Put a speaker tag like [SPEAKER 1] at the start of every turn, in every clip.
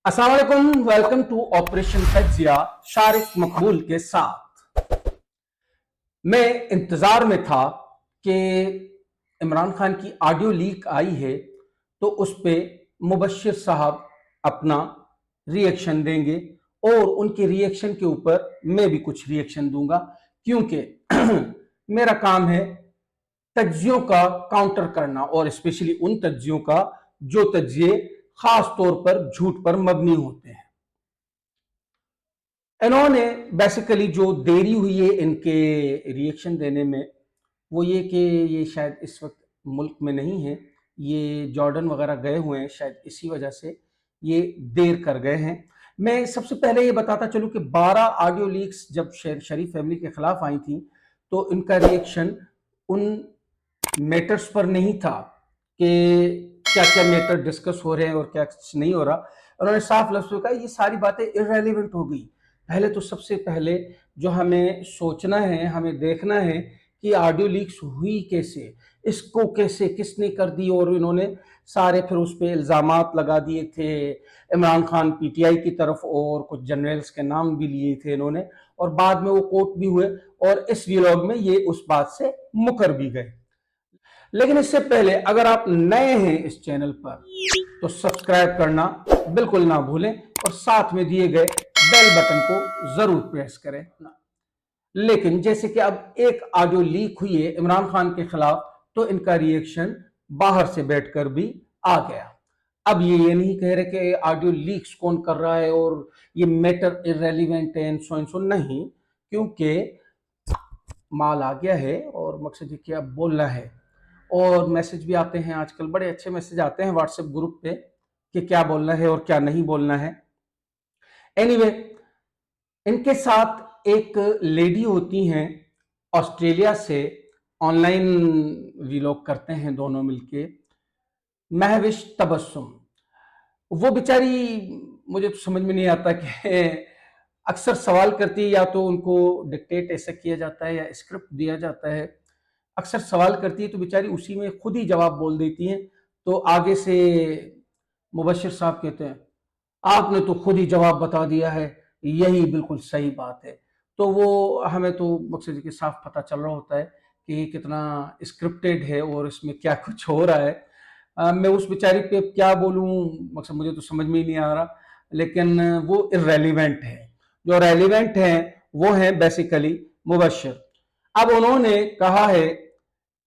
[SPEAKER 1] अस्सलाम वालेकुम, welcome to operation तज्जिया Shariq मकबूल के साथ। मैं इंतज़ार में था कि इमरान खान की ऑडियो लीक आई है तो उस पे मुबश्शिर साहब अपना रिएक्शन देंगे और उनके रिएक्शन के ऊपर मैं भी कुछ रिएक्शन दूंगा, क्योंकि मेरा काम है तज्जियों का काउंटर करना, और स्पेशली उन तज्जियों का जो तज्जिए खास तौर पर झूठ पर मबनी होते हैं। इन्होंने बेसिकली जो देरी हुई है इनके रिएक्शन देने में, वो ये कि ये शायद इस वक्त मुल्क में नहीं है, ये जॉर्डन वगैरह गए हुए हैं, शायद इसी वजह से ये देर कर गए हैं। मैं सबसे पहले ये बताता चलूं कि 12 ऑडियो लीक्स जब शरीफ फैमिली के खिलाफ आई थी तो इनका रिएक्शन उन मैटर्स पर नहीं था कि क्या क्या मैटर डिस्कस हो रहे हैं और क्या नहीं हो रहा। उन्होंने साफ लफ्ज़ों में कहा ये सारी बातें इररेलेवेंट हो गई। पहले तो सबसे पहले जो हमें सोचना है, हमें देखना है कि ऑडियो लीक्स हुई कैसे, इसको कैसे किसने कर दी, और इन्होंने सारे फिर उस पर इल्ज़ामात लगा दिए थे इमरान खान पीटीआई की तरफ, और कुछ जनरल्स के नाम भी लिए थे इन्होंने, और बाद में वो कोर्ट भी हुए और इस व्लॉग में ये उस बात से मुकर भी गए। लेकिन इससे पहले अगर आप नए हैं इस चैनल पर तो सब्सक्राइब करना बिल्कुल ना भूलें और साथ में दिए गए बेल बटन को जरूर प्रेस करें। लेकिन जैसे कि अब एक ऑडियो लीक हुई है इमरान खान के खिलाफ, तो इनका रिएक्शन बाहर से बैठकर भी आ गया। अब ये नहीं कह रहे कि ऑडियो लीक्स कौन कर रहा है और ये मैटर इररेलेवेंट है, सो एंड सो, नहीं, क्योंकि माल आ गया है और मकसद ये कि अब बोलना है। और मैसेज भी आते हैं आजकल, बड़े अच्छे मैसेज आते हैं व्हाट्सएप ग्रुप पे कि क्या बोलना है और क्या नहीं बोलना है। एनीवे, इनके साथ एक लेडी होती हैं ऑस्ट्रेलिया से, ऑनलाइन व्लॉग करते हैं दोनों मिलके, महविश तबस्सुम। वो बेचारी, मुझे तो समझ में नहीं आता कि अक्सर सवाल करती है, या तो उनको डिक्टेट ऐसा किया जाता है या स्क्रिप्ट दिया जाता है। अक्सर सवाल करती है तो बेचारी उसी में खुद ही जवाब बोल देती हैं, तो आगे से मुबश्शिर साहब कहते हैं आपने तो खुद ही जवाब बता दिया है, यही बिल्कुल सही बात है। तो वो हमें तो मकसद कि साफ पता चल रहा होता है कि कितना स्क्रिप्टेड है और इसमें क्या कुछ हो रहा है। मैं उस बेचारी पे क्या बोलूं, मकसद मुझे तो समझ में ही नहीं आ रहा। लेकिन वो इररेलेवेंट है, जो रेलिवेंट है वो है बेसिकली मुबश्शिर। अब उन्होंने कहा है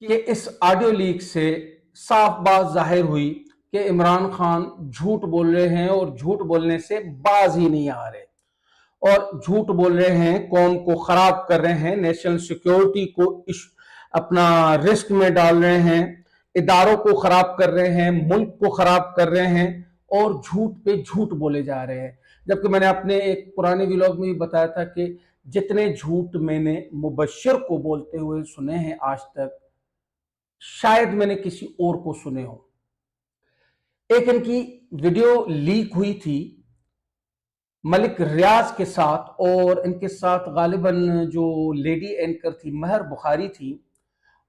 [SPEAKER 1] कि इस ऑडियो लीक से साफ बात जाहिर हुई कि इमरान खान झूठ बोल रहे हैं और झूठ बोलने से बाज ही नहीं आ रहे, और झूठ बोल रहे हैं, कौम को खराब कर रहे हैं, नेशनल सिक्योरिटी को अपना रिस्क में डाल रहे हैं, इदारों को खराब कर रहे हैं, मुल्क को खराब कर रहे हैं, और झूठ पे झूठ बोले जा रहे हैं। जबकि मैंने अपने एक पुराने व्लॉग में भी बताया था कि जितने झूठ मैंने मुबश्शिर को बोलते हुए सुने हैं आज तक, शायद मैंने किसी और को सुने हो। एक इनकी वीडियो लीक हुई थी मलिक रियाज के साथ, और इनके साथ गालिबन जो लेडी एंकर थी महर बुखारी थी,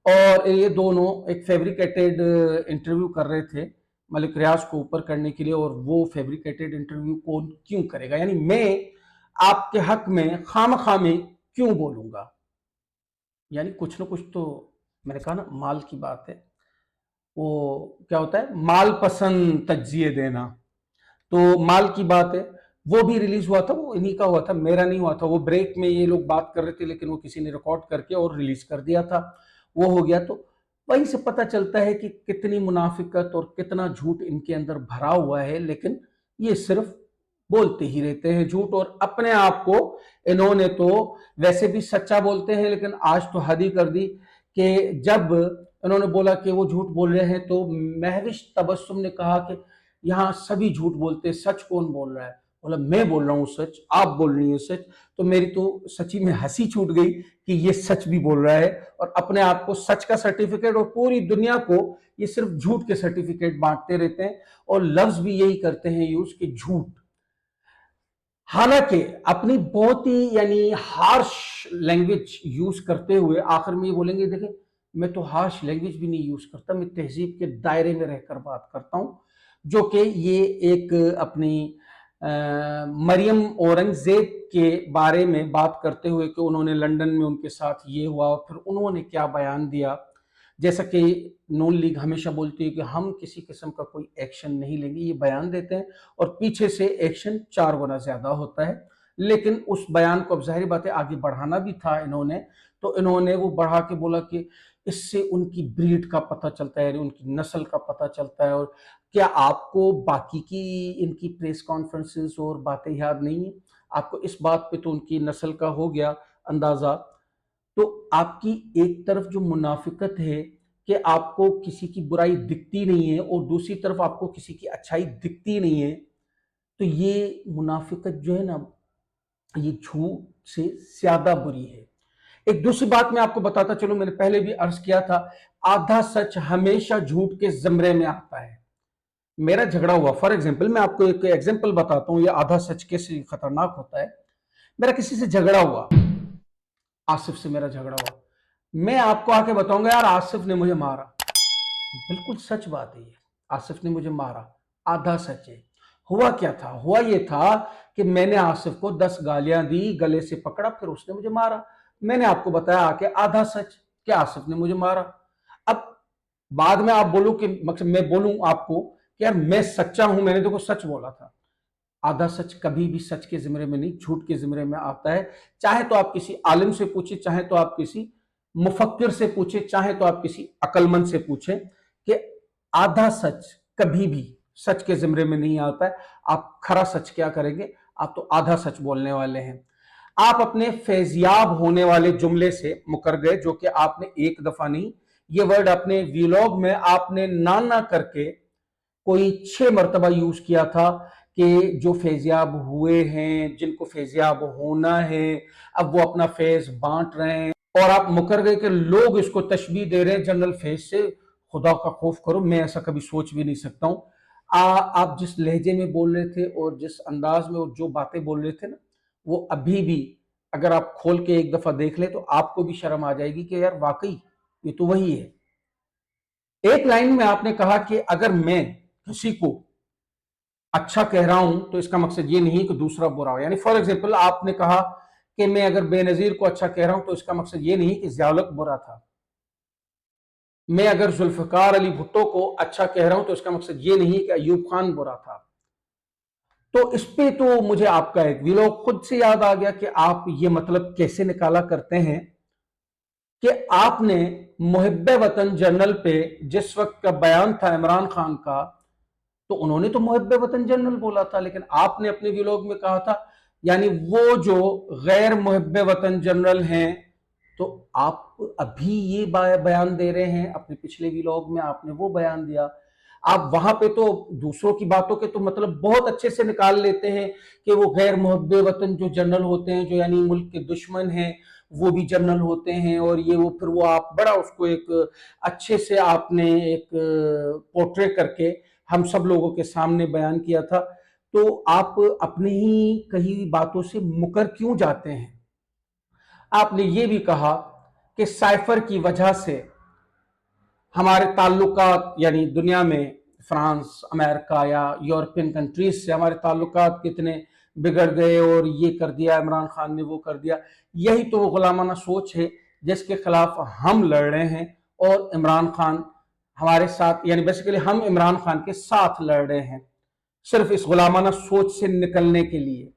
[SPEAKER 1] और ये दोनों एक फैब्रिकेटेड इंटरव्यू कर रहे थे मलिक रियाज को ऊपर करने के लिए। और वो फैब्रिकेटेड इंटरव्यू कौन क्यों करेगा, यानी मैं आपके हक में खामखा में क्यों बोलूंगा, यानी कुछ ना कुछ तो, मैंने कहा ना माल की बात है, वो क्या होता है, माल पसंद तज्जिए देना, तो माल की बात है। वो भी रिलीज हुआ था, वो इन्हीं का हुआ था, मेरा नहीं हुआ था। वो ब्रेक में ये लोग बात कर रहे थे लेकिन वो किसी ने रिकॉर्ड करके और रिलीज कर दिया था, वो हो गया। तो वहीं से पता चलता है कि कितनी मुनाफिकत और कितना झूठ इनके अंदर भरा हुआ है। लेकिन ये सिर्फ बोलते ही रहते हैं झूठ, और अपने आप को इन्होंने तो वैसे भी सच्चा बोलते हैं, लेकिन आज तो हद ही कर दी कि जब इन्होंने बोला कि वो झूठ बोल रहे हैं तो महविश तबस्सुम ने कहा कि यहाँ सभी झूठ बोलते हैं, सच कौन बोल रहा है? बोला मैं बोल रहा हूँ सच, आप बोल रही हैं सच। तो मेरी तो सच्ची में हंसी छूट गई कि ये सच भी बोल रहा है और अपने आप को सच का सर्टिफिकेट, और पूरी दुनिया को ये सिर्फ झूठ के सर्टिफिकेट बांटते रहते हैं, और लफ्ज भी यही करते हैं यूज कि झूठ। हालांकि अपनी बहुत ही यानी हार्श लैंग्वेज यूज करते हुए आखिर में ये बोलेंगे देखें मैं तो हार्श लैंग्वेज भी नहीं यूज करता, मैं तहजीब के दायरे में रहकर बात करता हूं, जो कि ये एक अपनी मरियम औरंगजेब के बारे में बात करते हुए कि उन्होंने लंदन में उनके साथ ये हुआ, और फिर उन्होंने क्या बयान दिया। जैसा कि नून लीग हमेशा बोलती है कि हम किसी किस्म का कोई एक्शन नहीं लेंगे, ये बयान देते हैं और पीछे से एक्शन 4 गुना ज्यादा होता है। लेकिन उस बयान को अब ज़ाहिर बात है आगे बढ़ाना भी था इन्होंने, तो इन्होंने वो बढ़ा के बोला कि इससे उनकी ब्रीड का पता चलता है, उनकी नस्ल का पता चलता है। और क्या आपको बाकी की इनकी प्रेस कॉन्फ्रेंसेस और बातें याद नहीं है? आपको इस बात पे तो उनकी नस्ल का हो गया अंदाजा। तो आपकी एक तरफ जो मुनाफिकत है कि आपको किसी की बुराई दिखती नहीं है और दूसरी तरफ आपको किसी की अच्छाई दिखती नहीं है, तो ये मुनाफिकत जो है ना, ये झूठ से ज्यादा बुरी है। एक दूसरी बात मैं आपको बताता चलूं, मैंने पहले भी अर्ज किया था, आधा सच हमेशा झूठ के जमरे में आता है। मेरा झगड़ा हुआ, फॉर एग्जाम्पल मैं आपको एक एग्जाम्पल बताता हूं, ये आधा सच कैसे खतरनाक होता है। मेरा किसी से झगड़ा हुआ, आसिफ से मेरा झगड़ा हुआ, मैं आपको आके बताऊंगा यार आसिफ ने मुझे मारा, बिल्कुल सच बात है ये, आसिफ ने मुझे मारा, आधा सच है। हुआ क्या था? हुआ ये था कि मैंने आसिफ को 10 गालियां दी, गले से पकड़ा, फिर उसने मुझे मारा। मैंने आपको बताया कि आधा सच कि आसिफ ने मुझे मारा। अब बाद में आप बोलो कि मतलब मैं बोलूं आपको कि यार मैं सच्चा हूं, मैंने देखो सच बोला था। आधा सच कभी भी सच के जिम्रे में नहीं, झूठ के जिम्रे में आता है। चाहे तो आप किसी आलिम से पूछे, चाहे तो आप किसी मुफक्किर से पूछे, चाहे तो आप किसी अक्लमंद से पूछें कि आधा सच कभी भी सच के जिम्रे में नहीं आता है। आप खरा सच क्या करेंगे? आप तो आधा सच बोलने वाले हैं। आप अपने फैजियाब होने वाले जुमले से मुकर गए, जो कि आपने एक दफा नहीं, ये वर्ड अपने वीलॉग में आपने ना ना करके कोई 6 मरतबा यूज किया था कि जो फैजियाब हुए हैं, जिनको फैजियाब होना है, अब वो अपना फैज बांट रहे हैं, और आप मुकर गए कि लोग इसको तशबीह दे रहे हैं जनरल फैज से। खुदा का खौफ करो, मैं ऐसा कभी सोच भी नहीं सकता हूं। आप जिस लहजे में बोल रहे थे और जिस अंदाज में और जो बातें बोल रहे थे ना, वो अभी भी अगर आप खोल के एक दफा देख ले तो आपको भी शर्म आ जाएगी कि यार वाकई ये तो वही है। एक लाइन में आपने कहा कि अगर मैं किसी को अच्छा कह रहा हूं तो इसका मकसद ये नहीं कि दूसरा बुरा हो। यानी फॉर एग्जाम्पल आपने कहा कि मैं अगर बेनजीर को अच्छा कह रहा हूं तो इसका मकसद ये नहीं कि ज़िया-उल-हक बुरा था। मैं अगर जुल्फकार अली भुट्टो को अच्छा कह रहा हूं तो इसका मकसद ये नहीं कि अयूब खान बुरा था। तो इस पे तो मुझे आपका एक वीलॉग खुद से याद आ गया कि आप ये मतलब कैसे निकाला करते हैं कि आपने मुहिब्बे वतन जनरल पे जिस वक्त का बयान था इमरान खान का, तो उन्होंने तो मुहिब्बे वतन जनरल बोला था, लेकिन आपने अपने व्लॉग में कहा था यानी वो जो गैर मुहिब्बे वतन जनरल हैं, तो आप अभी ये बयान दे रहे हैं। अपने पिछले व्लॉग में आपने वो बयान दिया। आप वहां पे तो दूसरों की बातों के तो मतलब बहुत अच्छे से निकाल लेते हैं कि वो गैर मुहिब्बे वतन जो जनरल होते हैं, जो यानी मुल्क के दुश्मन हैं, वो भी जनरल होते हैं, और ये वो फिर वो आप बड़ा उसको एक अच्छे से आपने एक पोर्ट्रे करके हम सब लोगों के सामने बयान किया था। तो आप अपनी ही कही बातों से मुकर क्यों जाते हैं? आपने ये भी कहा कि साइफर की वजह से हमारे ताल्लुकात यानी दुनिया में फ्रांस, अमेरिका या यूरोपियन कंट्रीज से हमारे ताल्लुकात कितने बिगड़ गए, और ये कर दिया इमरान खान ने, वो कर दिया। यही तो वो गुलामाना सोच है जिसके खिलाफ हम लड़ रहे हैं, और इमरान खान हमारे साथ, यानी बेसिकली हम इमरान खान के साथ लड़ रहे हैं सिर्फ इस गुलामाना सोच से निकलने के लिए।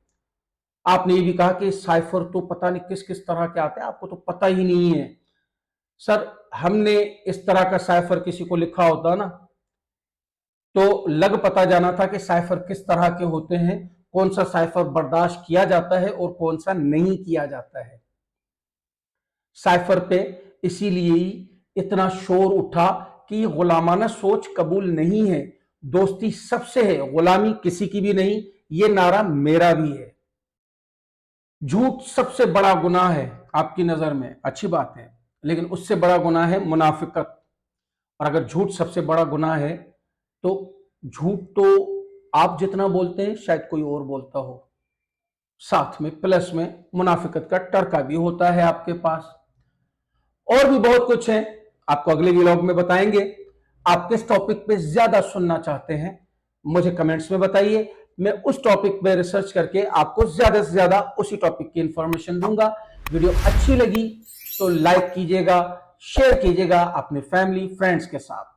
[SPEAKER 1] आपने ये भी कहा कि साइफर तो पता नहीं किस किस तरह के आते हैं, आपको तो पता ही नहीं है। सर, हमने इस तरह का साइफर किसी को लिखा होता ना तो लग पता जाना था कि साइफर किस तरह के होते हैं, कौन सा साइफर बर्दाश्त किया जाता है और कौन सा नहीं किया जाता है। साइफर पे इसीलिए ही इतना शोर उठा कि ये गुलामाना सोच कबूल नहीं है, दोस्ती सबसे है, गुलामी किसी की भी नहीं। ये नारा मेरा भी है। झूठ सबसे बड़ा गुनाह है आपकी नजर में, अच्छी बात है, लेकिन उससे बड़ा गुनाह है मुनाफिकत। और अगर झूठ सबसे बड़ा गुनाह है तो झूठ तो आप जितना बोलते हैं शायद कोई और बोलता हो, साथ में प्लस में मुनाफिकत का टरका भी होता है आपके पास। और भी बहुत कुछ है, आपको अगले व्लॉग में बताएंगे। आप किस टॉपिक पे ज्यादा सुनना चाहते हैं मुझे कमेंट्स में बताइए। میں اس ٹاپک پہ ریسرچ کر کے آپ کو زیادہ سے زیادہ اسی ٹاپک کی انفارمیشن دوں گا. ویڈیو اچھی لگی تو لائک کیجئے گا، شیئر کیجئے گا اپنے فیملی فرینڈز کے ساتھ.